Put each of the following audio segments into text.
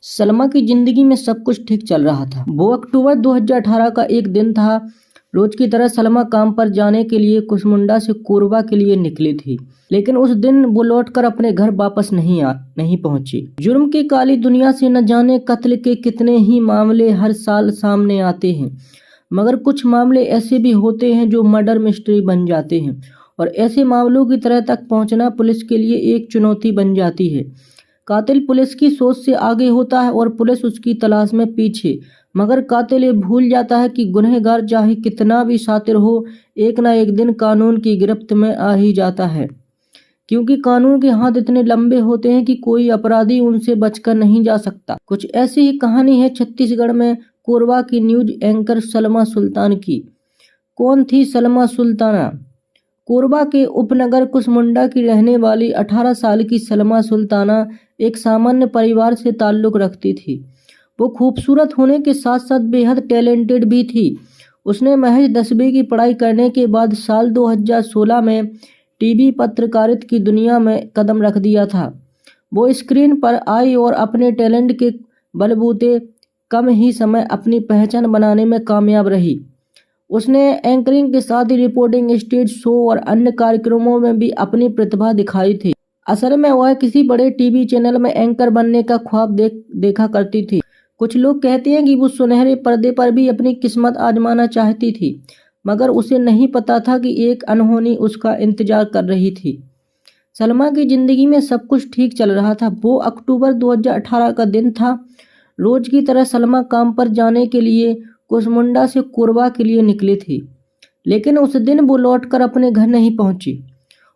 सलमा की जिंदगी में सब कुछ ठीक चल रहा था। वो अक्टूबर 2018 का एक दिन था। रोज की तरह सलमा काम पर जाने के लिए कुसमुंडा से कोरबा के लिए निकली थी, लेकिन उस दिन वो लौटकर अपने घर वापस नहीं पहुंची। जुर्म की काली दुनिया से न जाने कत्ल के कितने ही मामले हर साल सामने आते हैं, मगर कुछ मामले ऐसे भी होते हैं जो मर्डर मिस्ट्री बन जाते हैं और ऐसे मामलों की तरह तक पहुंचना पुलिस के लिए एक चुनौती बन जाती है। कातिल पुलिस की सोच से आगे होता है और पुलिस उसकी तलाश में पीछे, मगर कातिल ये भूल जाता है कि गुनहगार चाहे कितना भी शातिर हो, एक ना एक दिन कानून की गिरफ्त में आ ही जाता है, क्योंकि कानून के हाथ इतने लंबे होते हैं कि कोई अपराधी उनसे बचकर नहीं जा सकता। कुछ ऐसी ही कहानी है छत्तीसगढ़ में कोरबा की न्यूज एंकर सलमा सुल्तान की। कौन थी सलमा सुल्ताना? कोरबा के उपनगर कुसमुंडा की रहने वाली 18 साल की सलमा सुल्ताना एक सामान्य परिवार से ताल्लुक रखती थी। वो खूबसूरत होने के साथ साथ बेहद टैलेंटेड भी थी। उसने महज 10वीं की पढ़ाई करने के बाद साल 2016 में टीवी पत्रकारिता की दुनिया में कदम रख दिया था। वो स्क्रीन पर आई और अपने टैलेंट के बलबूते कम ही समय अपनी पहचान बनाने में कामयाब रही। उसने एंकरिंग के साथ ही रिपोर्टिंग, स्टेज शो और अन्य कार्यक्रमों में भी अपनी प्रतिभा दिखाई थी। असल में वह किसी बड़े टीवी चैनल में एंकर बनने का ख्वाब देखा करती थी। कुछ लोग कहते हैं कि वो सुनहरे पर्दे पर भी अपनी किस्मत आजमाना चाहती थी, मगर उसे नहीं पता था कि एक अनहोनी उसका इंतजार कर रही थी। सलमा की जिंदगी में सब कुछ ठीक चल रहा था। वो अक्टूबर 2018 का दिन था। रोज की तरह सलमा काम पर जाने के लिए कुसमुंडा से कोरबा के लिए निकली थी, लेकिन उस दिन वो लौटकर अपने घर नहीं पहुंची।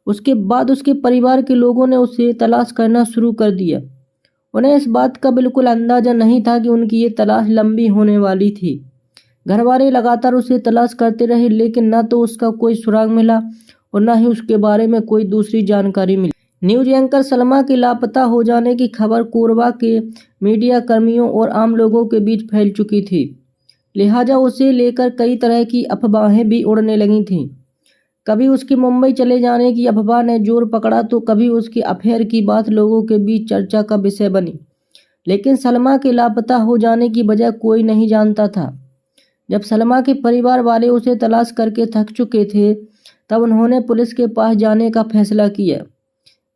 उसके बाद उसके परिवार के लोगों ने उसे तलाश करना शुरू कर दिया। उन्हें इस बात का बिल्कुल अंदाजा नहीं था कि उनकी ये तलाश लंबी होने वाली थी। घरवाले लगातार उसे तलाश करते रहे, लेकिन न तो उसका कोई सुराग मिला और न ही उसके बारे में कोई दूसरी जानकारी मिली। न्यूज एंकर सलमा के लापता हो जाने की खबर कोरबा के मीडिया कर्मियों और आम लोगों के बीच फैल चुकी थी, लिहाजा उसे लेकर कई तरह की अफवाहें भी उड़ने लगी थीं। कभी उसके मुंबई चले जाने की अफवाह ने जोर पकड़ा तो कभी उसके अफेयर की बात लोगों के बीच चर्चा का विषय बनी। लेकिन सलमा के लापता हो जाने की वजह कोई नहीं जानता था। जब सलमा के परिवार वाले उसे तलाश करके थक चुके थे, तब उन्होंने पुलिस के पास जाने का फैसला किया।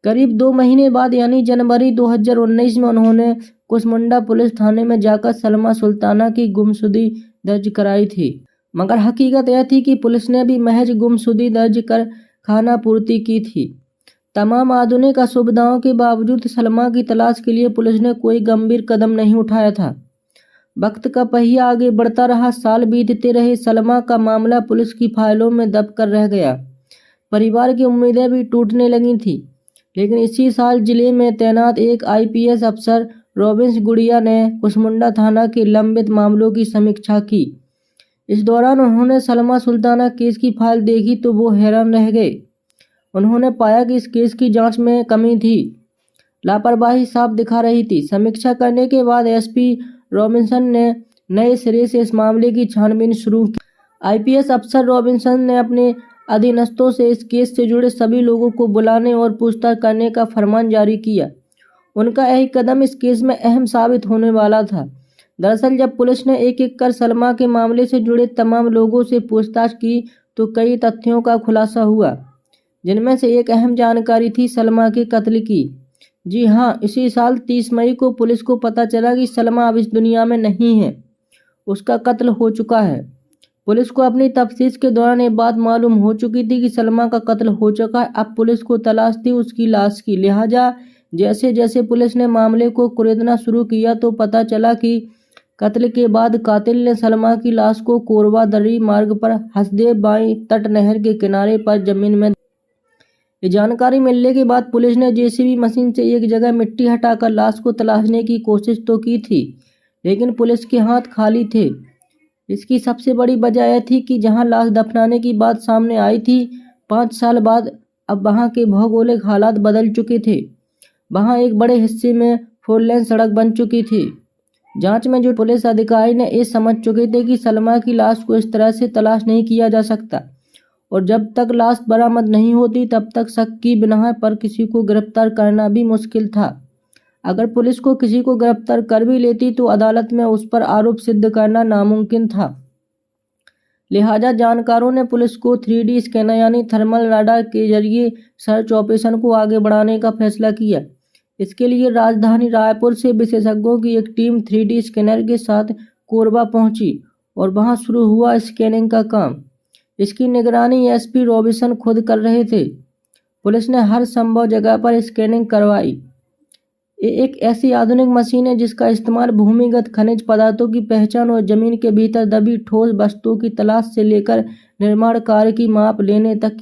करीब 2 महीने बाद यानी जनवरी 2019 में उन्होंने कुसमुंडा पुलिस थाने में जाकर सलमा सुल्ताना की गुमशुदगी दर्ज कराई थी। मगर हकीकत यह थी कि पुलिस ने भी महज गुमशुदगी दर्ज कर खाना पूर्ति की थी। तमाम आधुनिक असुविधाओं के बावजूद सलमा की तलाश के लिए पुलिस ने कोई गंभीर कदम नहीं उठाया था। वक्त का पहिया आगे बढ़ता रहा, साल बीतते रहे, सलमा का मामला पुलिस की फाइलों में दब कर रह गया। परिवार की उम्मीदें भी टूटने लगी थी। लेकिन इसी साल जिले में तैनात एक IPS अफसर रॉबिन्स गुड़िया ने कुसमुंडा थाना के लंबित मामलों की समीक्षा की। इस दौरान उन्होंने सलमा सुल्ताना केस की फाइल देखी तो वो हैरान रह गए। उन्होंने पाया कि इस केस की जांच में कमी थी, लापरवाही साफ दिखा रही थी। समीक्षा करने के बाद SP रॉबिन्सन ने नए सिरे से इस मामले की छानबीन शुरू की। IPS अफसर रॉबिन्सन ने अपने अधीनस्थों से इस केस से जुड़े सभी लोगों को बुलाने और पूछताछ करने का फरमान जारी किया। उनका यही कदम इस केस में अहम साबित होने वाला था। दरअसल जब पुलिस ने एक एक कर सलमा के मामले से जुड़े तमाम लोगों से पूछताछ की तो कई तथ्यों का खुलासा हुआ, जिनमें से एक अहम जानकारी थी सलमा के कत्ल की। जी हाँ, इसी साल 30 मई को पुलिस को पता चला कि सलमा अब इस दुनिया में नहीं है, उसका कत्ल हो चुका है। पुलिस को अपनी तफ्तीश के दौरान ये बात मालूम हो चुकी थी कि सलमा का कत्ल हो चुका है। अब पुलिस को तलाश थी उसकी लाश की, लिहाजा जैसे जैसे पुलिस ने मामले को कुरेदना शुरू किया तो पता चला कि कत्ल के बाद कातिल ने सलमा की लाश को कोरबा दर्री मार्ग पर हसदेव बाई तट नहर के किनारे पर जमीन में। ये जानकारी मिलने के बाद पुलिस ने JCB मशीन से एक जगह मिट्टी हटाकर लाश को तलाशने की कोशिश तो की थी, लेकिन पुलिस के हाथ खाली थे। इसकी सबसे बड़ी वजह यह थी कि जहां लाश दफनाने की बात सामने आई थी, 5 साल बाद अब वहां के भौगोलिक हालात बदल चुके थे। वहां एक बड़े हिस्से में 4 लेन सड़क बन चुकी थी। जांच में जो पुलिस अधिकारी ने ये समझ चुके थे कि सलमा की लाश को इस तरह से तलाश नहीं किया जा सकता और जब तक लाश बरामद नहीं होती तब तक शक की बिनाह पर किसी को गिरफ्तार करना भी मुश्किल था। अगर पुलिस को किसी को गिरफ्तार कर भी लेती तो अदालत में उस पर आरोप सिद्ध करना नामुमकिन था। लिहाजा जानकारों ने पुलिस को 3D स्कैनर यानी थर्मल राडार के जरिए सर्च ऑपरेशन को आगे बढ़ाने का फैसला किया। इसके लिए राजधानी रायपुर से विशेषज्ञों की एक टीम 3D स्कैनर के साथ कोरबा पहुंची और वहां शुरू हुआ स्कैनिंग का काम। इसकी निगरानी एसपी रॉबिन्सन खुद कर रहे थे। पुलिस ने हर संभव जगह पर स्कैनिंग करवाई। ये एक ऐसी आधुनिक मशीन है जिसका इस्तेमाल भूमिगत खनिज पदार्थों की पहचान और जमीन के भीतर दबी ठोस वस्तुओं की तलाश से लेकर निर्माण कार्य की माप लेने तक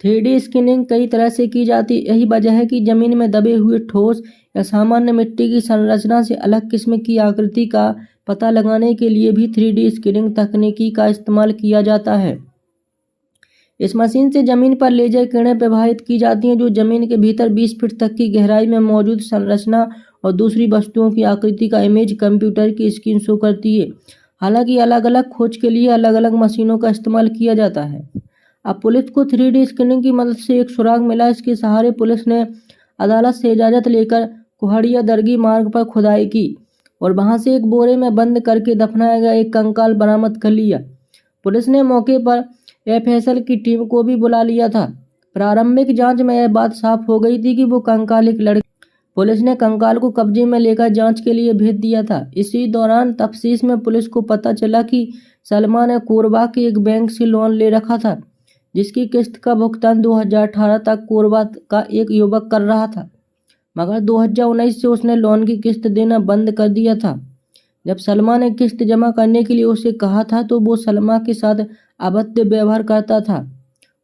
3D स्कैनिंग कई तरह से की जाती है। यही वजह है कि जमीन में दबे हुए ठोस या सामान्य मिट्टी की संरचना से अलग किस्म की आकृति का पता लगाने के लिए भी 3D स्कैनिंग तकनीकी का इस्तेमाल किया जाता है। इस मशीन से जमीन पर लेजर किरणें प्रवाहित की जाती हैं जो जमीन के भीतर 20 फीट तक की गहराई में मौजूद संरचना और दूसरी वस्तुओं की आकृति का इमेज कंप्यूटर की स्क्रीन शो करती है। हालांकि अलग अलग खोज के लिए अलग अलग मशीनों का इस्तेमाल किया जाता है। अब पुलिस को 3D स्कैनिंग की मदद से एक सुराग मिला। इसके सहारे पुलिस ने अदालत से इजाज़त लेकर कुहड़िया दरगी मार्ग पर खुदाई की और वहां से एक बोरे में बंद करके दफनाया गया एक कंकाल बरामद कर लिया। पुलिस ने मौके पर एफएसएल की टीम को भी बुला लिया था। प्रारंभिक जांच में यह बात साफ हो गई थी कि वो कंकाल एक लड़के। पुलिस ने कंकाल को कब्जे में लेकर जांच के लिए भेज दिया था। इसी दौरान तफ्तीश में पुलिस को पता चला कि सलमा ने कोरबा के एक बैंक से लोन ले रखा था, जिसकी किस्त का भुगतान 2018 तक कोरबा का एक युवक कर रहा था, मगर 2019 से उसने लोन की किस्त देना बंद कर दिया था। जब सलमा ने किस्त जमा करने के लिए उसे कहा था तो वो सलमा के साथ अभद्र व्यवहार करता था,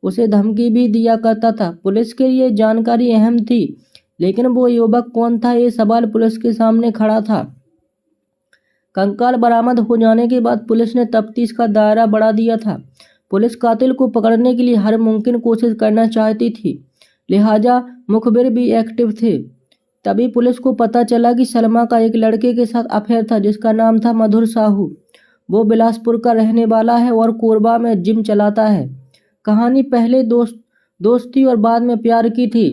उसे धमकी भी दिया करता था। पुलिस के लिए जानकारी अहम थी, लेकिन वो युवक कौन था, ये सवाल पुलिस के सामने खड़ा था। कंकाल बरामद हो जाने के बाद पुलिस ने तफ्तीश का दायरा बढ़ा दिया था। पुलिस कातिल को पकड़ने के लिए हर मुमकिन कोशिश करना चाहती थी, लिहाजा मुखबिर भी एक्टिव थे। तभी पुलिस को पता चला कि सलमा का एक लड़के के साथ अफेयर था जिसका नाम था मधुर साहू। वो बिलासपुर का रहने वाला है और कोरबा में जिम चलाता है। कहानी पहले दोस्ती और बाद में प्यार की थी।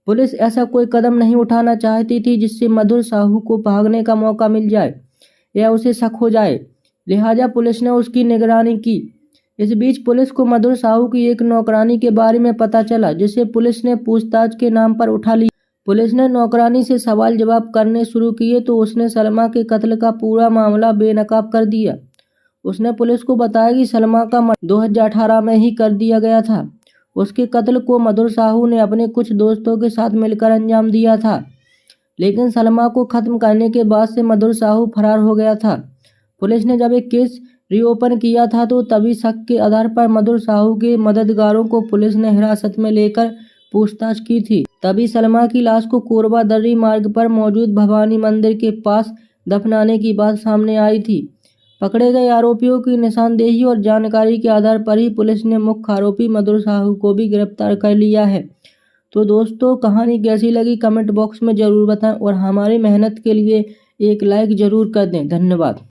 पुलिस ऐसा कोई कदम नहीं उठाना चाहती थी जिससे मधुर साहू को भागने का मौका मिल जाए या उसे शक हो जाए, लिहाजा पुलिस ने उसकी निगरानी की। इस बीच पुलिस को मधुर साहू की एक नौकरानी के बारे में पता चला, जिसे पुलिस ने पूछताछ के नाम पर उठा लिया। पुलिस ने नौकरानी से सवाल जवाब करने शुरू किए तो उसने सलमा के कत्ल का पूरा मामला बेनकाब कर दिया। उसने पुलिस को बताया कि सलमा का मर्डर 2018 में ही कर दिया गया था। उसके कत्ल को मधुर साहू ने अपने कुछ दोस्तों के साथ मिलकर अंजाम दिया था, लेकिन सलमा को खत्म करने के बाद से मधुर साहू फरार हो गया था। पुलिस ने जब एक केस रीओपन किया था तो तभी शक के आधार पर मधुर साहू के मददगारों को पुलिस ने हिरासत में लेकर पूछताछ की थी। तभी सलमा की लाश को कोरबा दर्री मार्ग पर मौजूद भवानी मंदिर के पास दफनाने की बात सामने आई थी। पकड़े गए आरोपियों की निशानदेही और जानकारी के आधार पर ही पुलिस ने मुख्य आरोपी मधुर साहू को भी गिरफ्तार कर लिया है। तो दोस्तों, कहानी कैसी लगी कमेंट बॉक्स में ज़रूर बताएं और हमारी मेहनत के लिए एक लाइक ज़रूर कर दें। धन्यवाद।